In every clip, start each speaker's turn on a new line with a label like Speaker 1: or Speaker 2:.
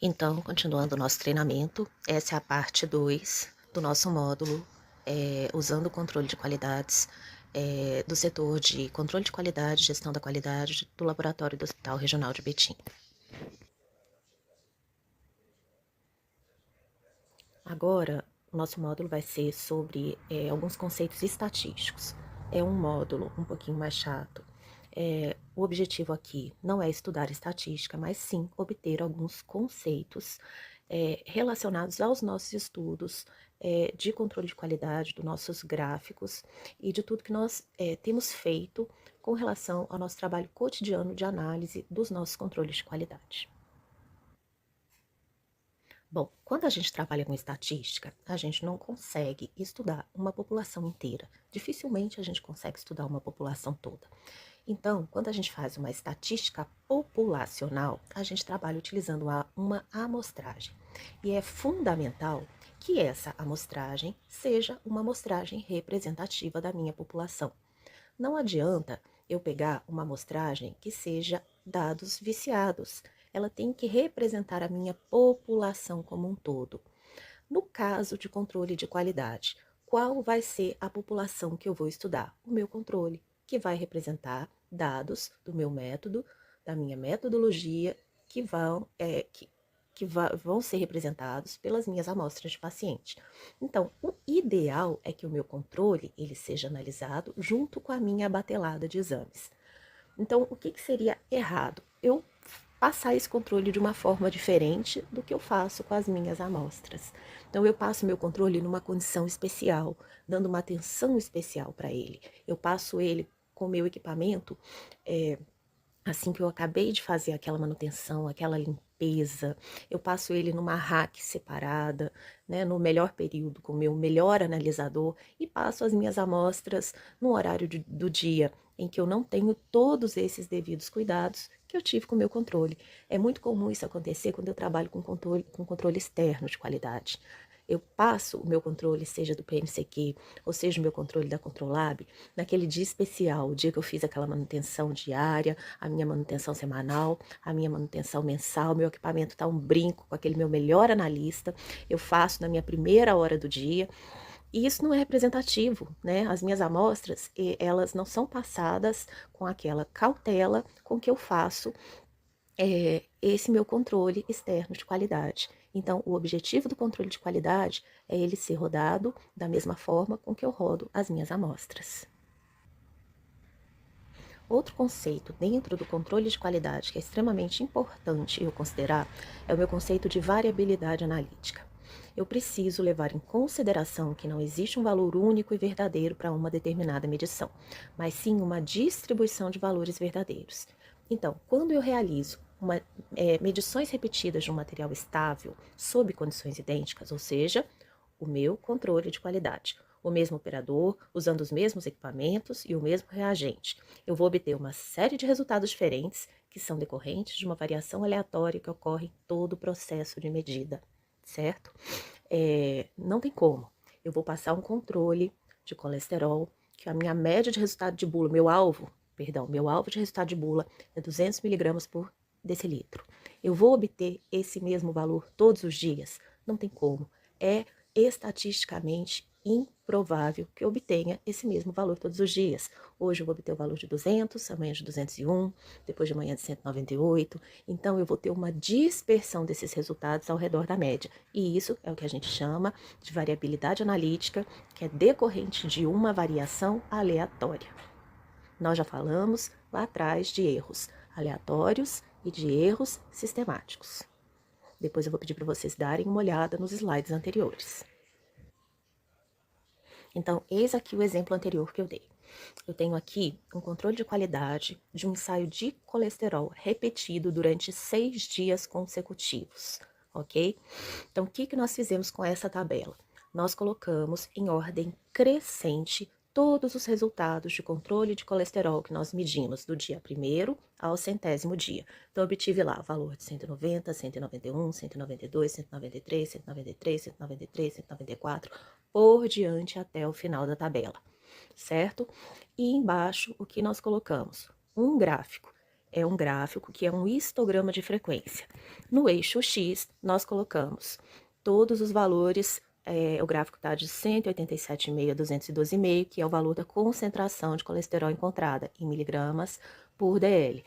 Speaker 1: Então, continuando o nosso treinamento, essa é a parte 2 do nosso módulo, usando o controle de qualidades, do setor de controle de qualidade, gestão da qualidade do laboratório do Hospital Regional de Betim. Agora, o nosso módulo vai ser sobre alguns conceitos estatísticos. É um módulo um pouquinho mais chato. O objetivo aqui não é estudar estatística, mas sim obter alguns conceitos relacionados aos nossos estudos de controle de qualidade, dos nossos gráficos e de tudo que nós temos feito com relação ao nosso trabalho cotidiano de análise dos nossos controles de qualidade. Bom, quando a gente trabalha com estatística, a gente não consegue estudar uma população inteira. Dificilmente a gente consegue estudar uma população toda. Então, quando a gente faz uma estatística populacional, a gente trabalha utilizando uma amostragem. E é fundamental que essa amostragem seja uma amostragem representativa da minha população. Não adianta eu pegar uma amostragem que seja dados viciados. Ela tem que representar a minha população como um todo. No caso de controle de qualidade, qual vai ser a população que eu vou estudar? O meu controle, que vai representar dados do meu método, da minha metodologia, que vão ser representados pelas minhas amostras de paciente. Então, o ideal é que o meu controle ele seja analisado junto com a minha batelada de exames. Então, o que seria errado? Eu passar esse controle de uma forma diferente do que eu faço com as minhas amostras. Então, eu passo meu controle numa condição especial, dando uma atenção especial para ele. Eu passo ele com o meu equipamento assim que eu acabei de fazer aquela manutenção, aquela limpeza, eu passo ele numa rack separada, né, no melhor período, com o meu melhor analisador, e passo as minhas amostras no horário do dia, em que eu não tenho todos esses devidos cuidados que eu tive com o meu controle. É muito comum isso acontecer quando eu trabalho com controle externo de qualidade. Eu passo o meu controle, seja do PMCQ, ou seja o meu controle da Controlab, naquele dia especial, o dia que eu fiz aquela manutenção diária, a minha manutenção semanal, a minha manutenção mensal, meu equipamento está um brinco com aquele meu melhor analista, eu faço na minha primeira hora do dia, e isso não é representativo, né? As minhas amostras, elas não são passadas com aquela cautela com que eu faço esse meu controle externo de qualidade. Então, o objetivo do controle de qualidade é ele ser rodado da mesma forma com que eu rodo as minhas amostras. Outro conceito dentro do controle de qualidade que é extremamente importante eu considerar é o meu conceito de variabilidade analítica. Eu preciso levar em consideração que não existe um valor único e verdadeiro para uma determinada medição, mas sim uma distribuição de valores verdadeiros. Então, quando eu realizo medições repetidas de um material estável sob condições idênticas, ou seja, o meu controle de qualidade, o mesmo operador, usando os mesmos equipamentos e o mesmo reagente, eu vou obter uma série de resultados diferentes que são decorrentes de uma variação aleatória que ocorre em todo o processo de medida, certo? Não tem como. Eu vou passar um controle de colesterol, que a minha média de resultado de bula, meu alvo de resultado de bula é 200 miligramas por decilitro. Eu vou obter esse mesmo valor todos os dias? Não tem como. É estatisticamente improvável que eu obtenha esse mesmo valor todos os dias. Hoje eu vou obter o valor de 200, amanhã de 201, depois de amanhã de 198. Então eu vou ter uma dispersão desses resultados ao redor da média. E isso é o que a gente chama de variabilidade analítica, que é decorrente de uma variação aleatória. Nós já falamos lá atrás de erros aleatórios e de erros sistemáticos. Depois eu vou pedir para vocês darem uma olhada nos slides anteriores. Então, eis aqui o exemplo anterior que eu dei. Eu tenho aqui um controle de qualidade de um ensaio de colesterol repetido durante 6 dias consecutivos, ok? Então, o que nós fizemos com essa tabela? Nós colocamos em ordem crescente todos os resultados de controle de colesterol que nós medimos do dia 1º ao 100º dia. Então, eu obtive lá o valor de 190, 191, 192, 193, 193, 193, 194, por diante até o final da tabela, certo? E embaixo, o que nós colocamos? Um gráfico é um gráfico que é um histograma de frequência. No eixo X, nós colocamos todos os valores, o gráfico está de 187,5 a 212,5, que é o valor da concentração de colesterol encontrada em miligramas por dl.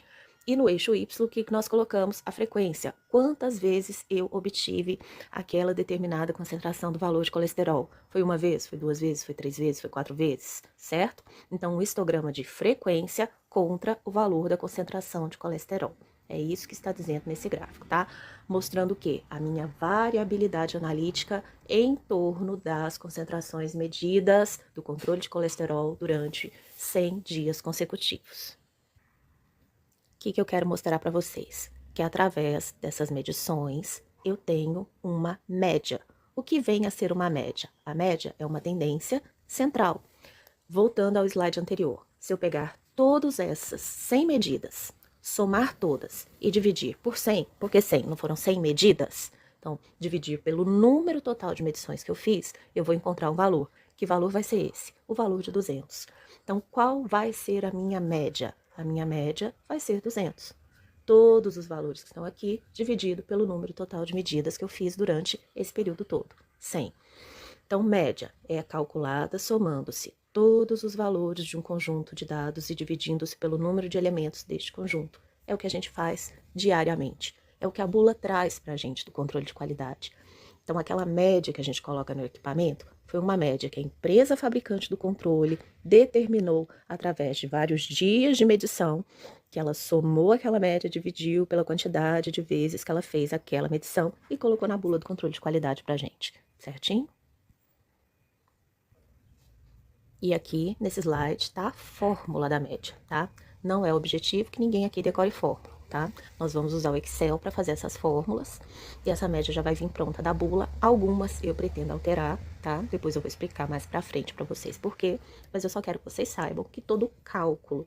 Speaker 1: E no eixo Y, o que nós colocamos? A frequência. Quantas vezes eu obtive aquela determinada concentração do valor de colesterol? Foi uma vez? Foi duas vezes? Foi três vezes? Foi quatro vezes? Certo? Então, um histograma de frequência contra o valor da concentração de colesterol. É isso que está dizendo nesse gráfico, tá? Mostrando o quê? A minha variabilidade analítica em torno das concentrações medidas do controle de colesterol durante 100 dias consecutivos. O que eu quero mostrar para vocês? Que através dessas medições eu tenho uma média. O que vem a ser uma média? A média é uma tendência central. Voltando ao slide anterior, se eu pegar todas essas 100 medidas, somar todas e dividir por 100, porque 100 não foram 100 medidas, então dividir pelo número total de medições que eu fiz, eu vou encontrar um valor. Que valor vai ser esse? O valor de 200. Então, qual vai ser a minha média? A minha média vai ser 200. Todos os valores que estão aqui, dividido pelo número total de medidas que eu fiz durante esse período todo, 100. Então, média é calculada somando-se todos os valores de um conjunto de dados e dividindo-se pelo número de elementos deste conjunto. É o que a gente faz diariamente. É o que a bula traz para a gente do controle de qualidade. Então, aquela média que a gente coloca no equipamento foi uma média que a empresa fabricante do controle determinou através de vários dias de medição, que ela somou aquela média, dividiu pela quantidade de vezes que ela fez aquela medição e colocou na bula do controle de qualidade para a gente, certinho? E aqui, nesse slide, tá a fórmula da média, tá? Não é objetivo que ninguém aqui decore fórmula, tá? Nós vamos usar o Excel para fazer essas fórmulas. E essa média já vai vir pronta da bula. Algumas eu pretendo alterar, tá? Depois eu vou explicar mais para frente para vocês por quê. Mas eu só quero que vocês saibam que todo cálculo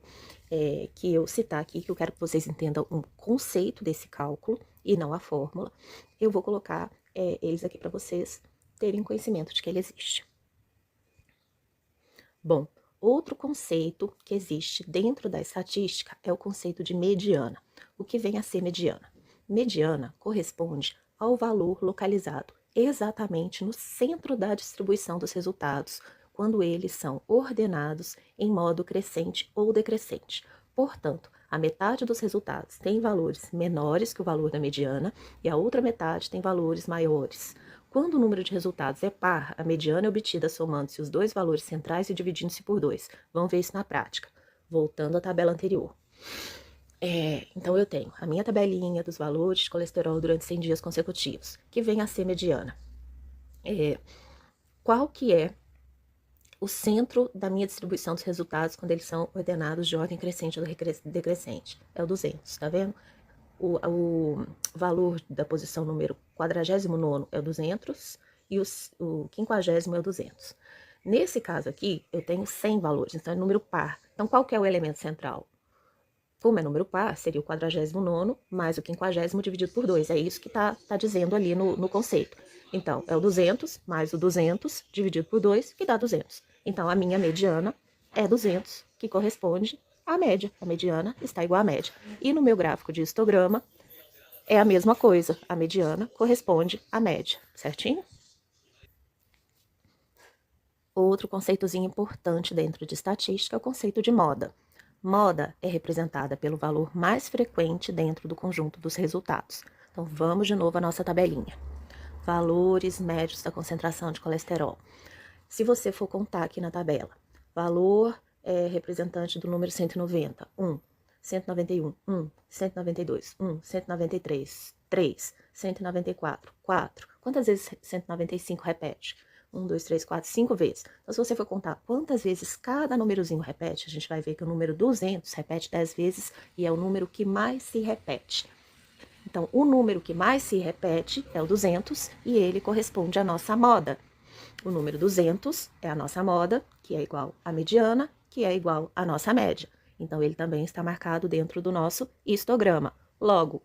Speaker 1: que eu citar aqui, que eu quero que vocês entendam o conceito desse cálculo e não a fórmula, eu vou colocar eles aqui para vocês terem conhecimento de que ele existe. Bom, outro conceito que existe dentro da estatística é o conceito de mediana. O que vem a ser mediana? Mediana corresponde ao valor localizado exatamente no centro da distribuição dos resultados, quando eles são ordenados em modo crescente ou decrescente. Portanto, a metade dos resultados tem valores menores que o valor da mediana e a outra metade tem valores maiores. Quando o número de resultados é par, a mediana é obtida somando-se os dois valores centrais e dividindo-se por 2. Vamos ver isso na prática. Voltando à tabela anterior. Então, eu tenho a minha tabelinha dos valores de colesterol durante 100 dias consecutivos, que vem a ser mediana. Qual que é o centro da minha distribuição dos resultados quando eles são ordenados de ordem crescente ou decrescente? É o 200, tá vendo? O valor da posição número 49º é o 200 e o 50º é o 200. Nesse caso aqui, eu tenho 100 valores, então é número par. Então, qual que é o elemento central? Como é número par, seria o 49º mais o 50º dividido por 2. É isso que tá dizendo ali no conceito. Então, é o 200 mais o 200 dividido por 2, que dá 200. Então, a minha mediana é 200, que corresponde à média. A mediana está igual à média. E no meu gráfico de histograma, é a mesma coisa. A mediana corresponde à média, certinho? Outro conceitozinho importante dentro de estatística é o conceito de moda. Moda é representada pelo valor mais frequente dentro do conjunto dos resultados. Então, vamos de novo à nossa tabelinha. Valores médios da concentração de colesterol. Se você for contar aqui na tabela, valor representante do número 190, 1, 191, 1, 192, 1, 193, 3, 194, 4. Quantas vezes 195 repete? 1, 2, 3, 4, 5 vezes. Então, se você for contar quantas vezes cada númerozinho repete, a gente vai ver que o número 200 repete 10 vezes e é o número que mais se repete. Então, o número que mais se repete é o 200 e ele corresponde à nossa moda. O número 200 é a nossa moda, que é igual à mediana, que é igual à nossa média. Então, ele também está marcado dentro do nosso histograma. Logo,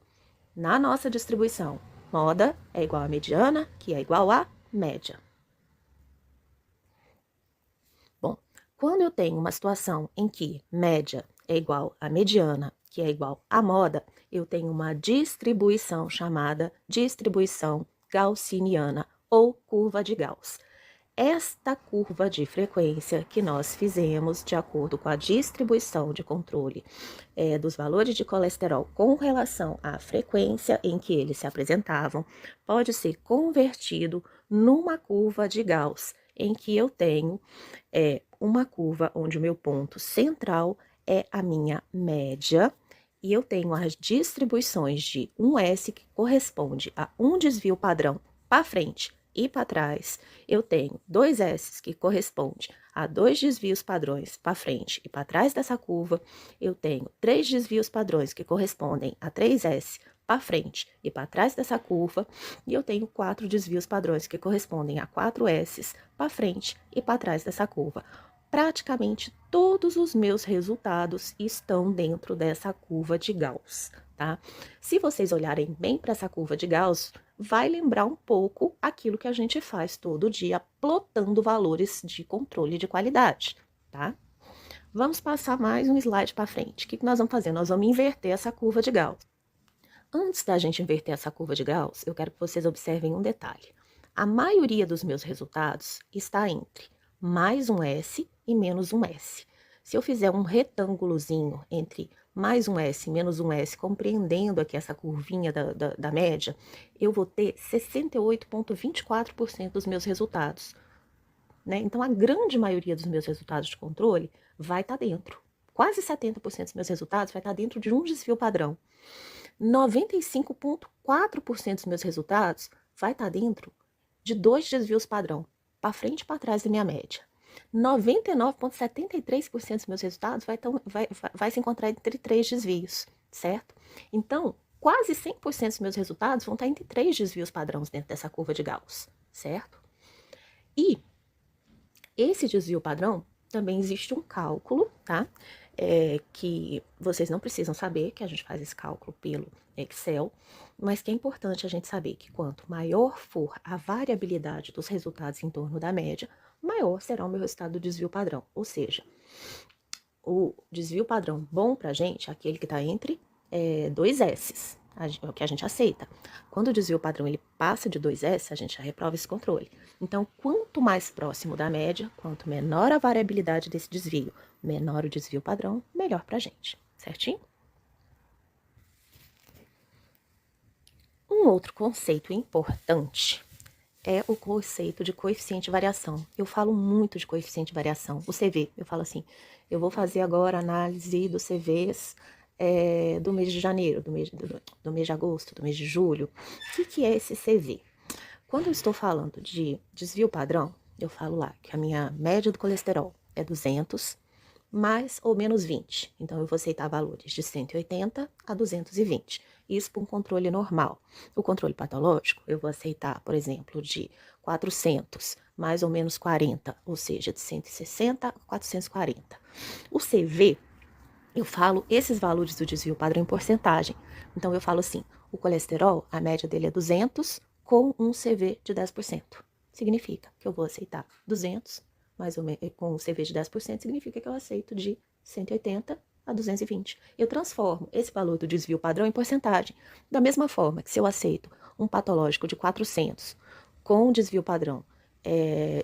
Speaker 1: na nossa distribuição, moda é igual à mediana, que é igual à média. Bom, quando eu tenho uma situação em que média é igual a mediana que é igual à moda, eu tenho uma distribuição chamada distribuição gaussiana ou curva de Gauss. Esta curva de frequência que nós fizemos de acordo com a distribuição de controle dos valores de colesterol com relação à frequência em que eles se apresentavam, pode ser convertido numa curva de Gauss, em que eu tenho uma curva onde o meu ponto central é a minha média, e eu tenho as distribuições de 1S, que corresponde a um desvio padrão para frente e para trás. Eu tenho 2S, que corresponde a 2 desvios padrões para frente e para trás dessa curva. Eu tenho 3 desvios padrões, que correspondem a 3S para frente e para trás dessa curva. E eu tenho 4 desvios padrões, que correspondem a 4S para frente e para trás dessa curva. Praticamente todos os meus resultados estão dentro dessa curva de Gauss, tá? Se vocês olharem bem para essa curva de Gauss, vai lembrar um pouco aquilo que a gente faz todo dia, plotando valores de controle de qualidade, tá? Vamos passar mais um slide para frente. O que nós vamos fazer? Nós vamos inverter essa curva de Gauss. Antes da gente inverter essa curva de Gauss, eu quero que vocês observem um detalhe. A maioria dos meus resultados está entre mais um S e menos um S. Se eu fizer um retângulozinho entre mais um S e menos um S, compreendendo aqui essa curvinha da média, eu vou ter 68,24% dos meus resultados, né? Então, a grande maioria dos meus resultados de controle vai estar dentro. Quase 70% dos meus resultados vai estar dentro de um desvio padrão. 95,4% dos meus resultados vai estar dentro de 2 desvios padrão, para frente e para trás da minha média. 99,73% dos meus resultados vai se encontrar entre 3 desvios, certo? Então, quase 100% dos meus resultados vão estar entre 3 desvios padrões dentro dessa curva de Gauss, certo? E esse desvio padrão, também existe um cálculo, tá? Que vocês não precisam saber, que a gente faz esse cálculo pelo Excel, mas que é importante a gente saber que quanto maior for a variabilidade dos resultados em torno da média, maior será o meu resultado do desvio padrão. Ou seja, o desvio padrão bom pra gente é aquele que está entre 2 S's, o que a gente aceita. Quando o desvio padrão ele passa de 2S, a gente já reprova esse controle. Então, quanto mais próximo da média, quanto menor a variabilidade desse desvio, menor o desvio padrão, melhor pra gente, certinho? Um outro conceito importante é o conceito de coeficiente de variação. Eu falo muito de coeficiente de variação. O CV, eu falo assim, eu vou fazer agora análise dos CVs do mês de janeiro, do mês de agosto, do mês de julho. O que é esse CV? Quando eu estou falando de desvio padrão, eu falo lá que a minha média do colesterol é 200, mais ou menos 20. Então, eu vou aceitar valores de 180 a 220. Isso para um controle normal. O controle patológico, eu vou aceitar, por exemplo, de 400, mais ou menos 40, ou seja, de 160 a 440. O CV, eu falo esses valores do desvio padrão em porcentagem. Então, eu falo assim, o colesterol, a média dele é 200 com um CV de 10%. Significa que eu vou aceitar 200, mais ou menos, com um CV de 10%, significa que eu aceito de 180 a 220. Eu transformo esse valor do desvio padrão em porcentagem. Da mesma forma que se eu aceito um patológico de 400 com um desvio padrão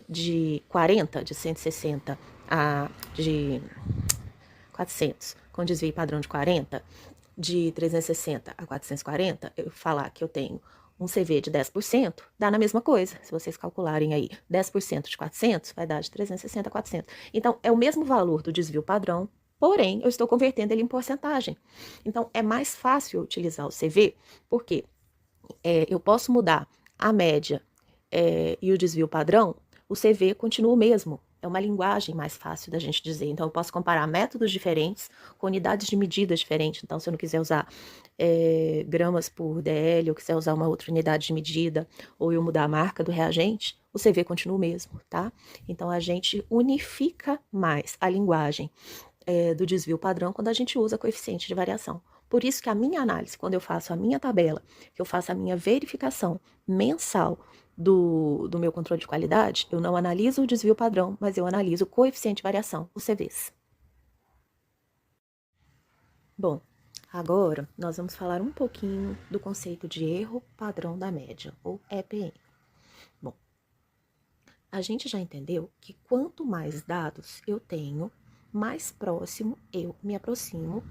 Speaker 1: de 40, de 160 a de 400, com desvio padrão de 40, de 360 a 440, eu falar que eu tenho um CV de 10%, dá na mesma coisa. Se vocês calcularem aí 10% de 400, vai dar de 360 a 400. Então, é o mesmo valor do desvio padrão, porém, eu estou convertendo ele em porcentagem. Então, é mais fácil utilizar o CV, porque eu posso mudar a média e o desvio padrão, o CV continua o mesmo. É uma linguagem mais fácil da gente dizer. Então, eu posso comparar métodos diferentes com unidades de medidas diferentes. Então, se eu não quiser usar gramas por DL, ou quiser usar uma outra unidade de medida, ou eu mudar a marca do reagente, o CV continua o mesmo, tá? Então, a gente unifica mais a linguagem do desvio padrão quando a gente usa coeficiente de variação. Por isso que a minha análise, quando eu faço a minha tabela, que eu faço a minha verificação mensal do meu controle de qualidade, eu não analiso o desvio padrão, mas eu analiso o coeficiente de variação, os CVs. Bom, Agora, nós vamos falar um pouquinho do conceito de erro padrão da média, ou EPM. Bom, a gente já entendeu que quanto mais dados eu tenho, mais próximo eu me aproximo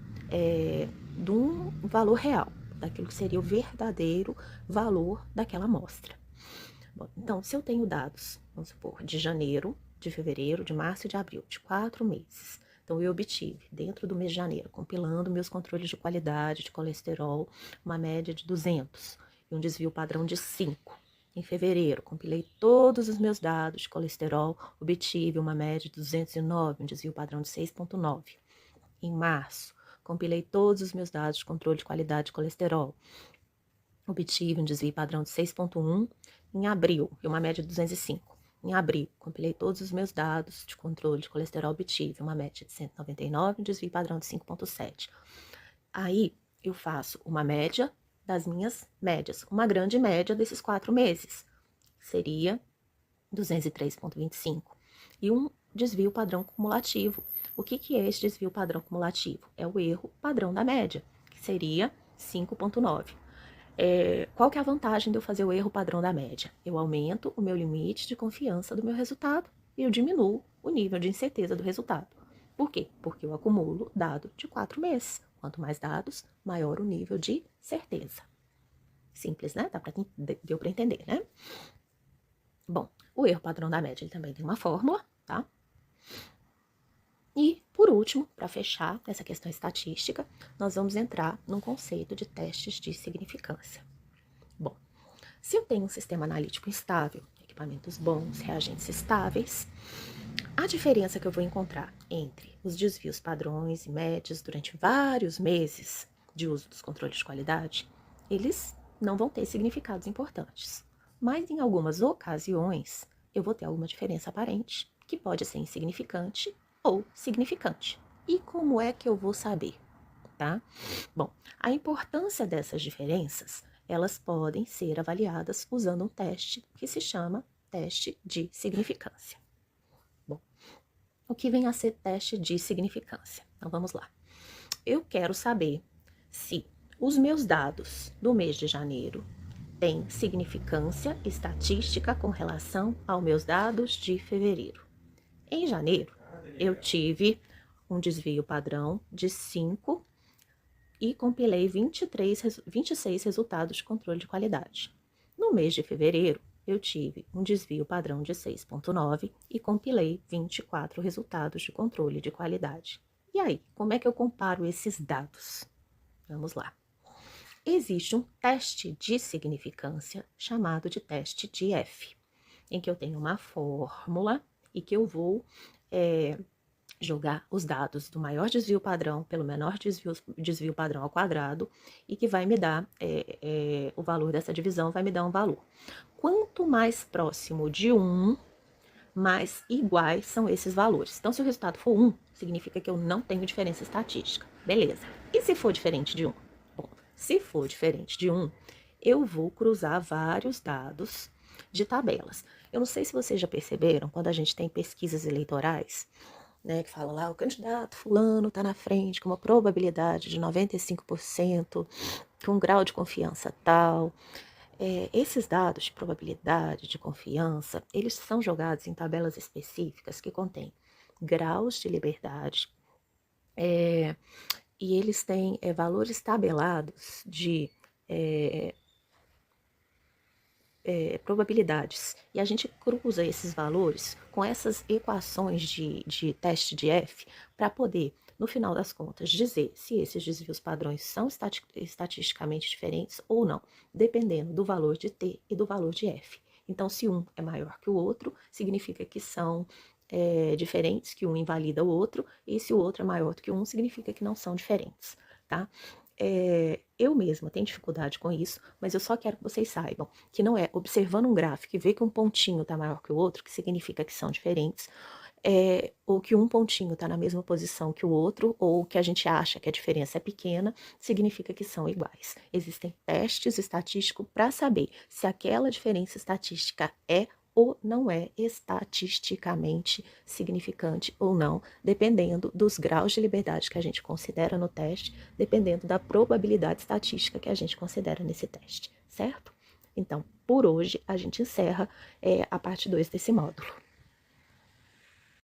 Speaker 1: de um valor real, daquilo que seria o verdadeiro valor daquela amostra. Bom, então, se eu tenho dados, vamos supor, de janeiro, de fevereiro, de março e de abril, de 4 meses. Então, eu obtive, dentro do mês de janeiro, compilando meus controles de qualidade de colesterol, uma média de 200 e um desvio padrão de 5. Em fevereiro, compilei todos os meus dados de colesterol, obtive uma média de 209, um desvio padrão de 6,9. Em março, compilei todos os meus dados de controle de qualidade de colesterol, obtive um desvio padrão de 6,1. Em abril, uma média de 205. Em abril, compilei todos os meus dados de controle de colesterol, obtive uma média de 199, um desvio padrão de 5,7. Aí, eu faço uma média das minhas médias, uma grande média desses 4 meses. Seria 203,25. E um desvio padrão cumulativo. O que é esse desvio padrão cumulativo? É o erro padrão da média, que seria 5,9. Qual que é a vantagem de eu fazer o erro padrão da média? Eu aumento o meu limite de confiança do meu resultado e eu diminuo o nível de incerteza do resultado. Por quê? Porque eu acumulo dado de 4 meses. Quanto mais dados, maior o nível de certeza. Simples, né? Deu para entender, né? Bom, o erro padrão da média ele também tem uma fórmula, tá? E, por último, para fechar essa questão estatística, nós vamos entrar num conceito de testes de significância. Bom, se eu tenho um sistema analítico estável, equipamentos bons, reagentes estáveis, a diferença que eu vou encontrar entre os desvios padrões e médios durante vários meses de uso dos controles de qualidade, eles não vão ter significados importantes. Mas em algumas ocasiões, eu vou ter alguma diferença aparente, que pode ser insignificante ou significante. E como é que eu vou saber? Tá? Bom, a importância dessas diferenças, elas podem ser avaliadas usando um teste que se chama teste de significância. Bom, o que vem a ser teste de significância? Então vamos lá. Eu quero saber se os meus dados do mês de janeiro têm significância estatística com relação aos meus dados de fevereiro. Em janeiro, eu tive um desvio padrão de 5 e compilei 26 resultados de controle de qualidade. No mês de fevereiro, eu tive um desvio padrão de 6,9 e compilei 24 resultados de controle de qualidade. E aí, como é que eu comparo esses dados? Vamos lá. Existe um teste de significância chamado de teste de F, em que eu tenho uma fórmula e que eu vou jogar os dados do maior desvio padrão pelo menor desvio padrão ao quadrado e que vai me dar, o valor dessa divisão vai me dar um valor. Quanto mais próximo de 1, mais iguais são esses valores. Então, se o resultado for 1, significa que eu não tenho diferença estatística. Beleza. E se for diferente de 1? Bom, se for diferente de 1, eu vou cruzar vários dados de tabelas. Eu não sei se vocês já perceberam, quando a gente tem pesquisas eleitorais, né, que fala lá, o candidato fulano está na frente com uma probabilidade de 95%, com um grau de confiança tal. Esses dados de probabilidade, de confiança, eles são jogados em tabelas específicas que contêm graus de liberdade, e eles têm valores tabelados de probabilidades. E a gente cruza esses valores com essas equações de teste de F para poder, no final das contas, dizer se esses desvios padrões são estatisticamente diferentes ou não, dependendo do valor de T e do valor de F. Então, se um é maior que o outro, significa que são diferentes, que um invalida o outro, e se o outro é maior do que um, significa que não são diferentes, tá? Eu mesma tenho dificuldade com isso, mas eu só quero que vocês saibam que não é observando um gráfico e ver que um pontinho está maior que o outro, que significa que são diferentes, ou que um pontinho está na mesma posição que o outro, ou que a gente acha que a diferença é pequena, significa que são iguais. Existem testes estatísticos para saber se aquela diferença estatística é ou não é estatisticamente significante ou não, dependendo dos graus de liberdade que a gente considera no teste, dependendo da probabilidade estatística que a gente considera nesse teste, certo? Então, por hoje, a gente encerra a parte 2 desse módulo.